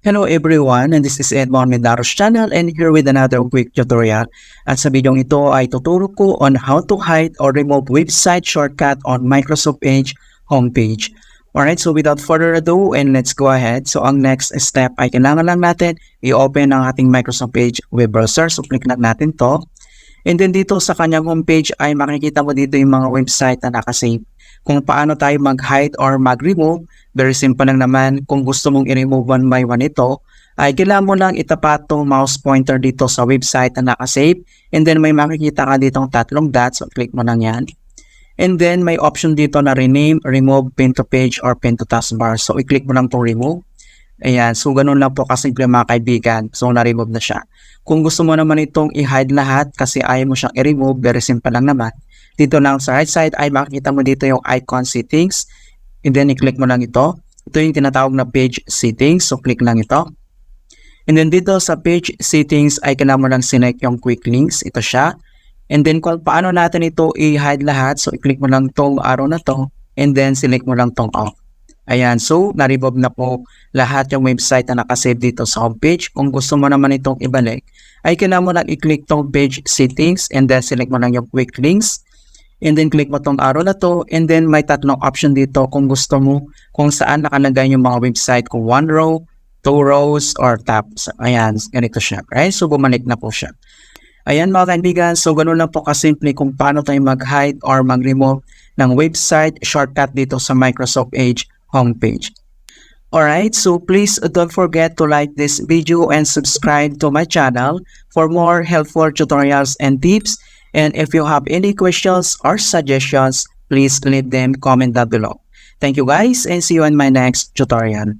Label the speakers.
Speaker 1: Hello everyone, and this is Edmond Medaros channel and here with another quick tutorial. At sa video ito ay tuturo ko on how to hide or remove website shortcut on Microsoft Edge homepage. Alright, so without further ado, and let's go ahead. So ang next step ay kailangan lang natin i-open ang ating Microsoft Edge web browser. So click lang natin to. And then dito sa kanyang homepage ay makikita mo dito yung mga website na nakasave. Kung paano tayo mag-hide or mag-remove, very simple lang naman. Kung gusto mong i-remove one by one ito, ay kailangan mo lang itapat itong mouse pointer dito sa website na nakasave. And then may makikita ka ditong tatlong dots, so click mo lang yan. And then may option dito na rename, remove, pin to page, or pin to taskbar. So i-click mo lang itong remove. Ayan, so ganun lang po kasimple mga kaibigan. So na-remove na siya. Kung gusto mo naman itong i-hide lahat kasi ayaw mo siyang i-remove, very simple lang naman. Dito lang sa right side ay makikita mo dito yung icon settings. And then i-click mo lang ito. Ito yung tinatawag na page settings. So click lang ito. And then dito sa page settings ay kailangan mo lang select yung quick links. Ito siya. And then kung paano natin ito i-hide lahat. So i-click mo lang tong arrow na to. And then select mo lang tong off. Ayan, so na-remove na po lahat yung website na nakasave dito sa homepage. Kung gusto mo naman itong ibalik, ay kailangan mo lang i-click tong page settings and then select mo lang yung quick links. And then click mo tong arrow na to and then may tatlong option dito kung gusto mo kung saan nakalagay yung mga website kung 1 row, 2 rows, or tabs. Ayan, ganito siya. Right? So bumalik na po siya. Ayan mga kaibigan, so ganun lang po kasimple kung paano tayo mag-hide or mag-remove ng website shortcut dito sa Microsoft Edge homepage. Alright, so please don't forget to like this video and subscribe to my channel for more helpful tutorials and tips. And if you have any questions or suggestions, please leave them comment down below. Thank you guys and see you in my next tutorial.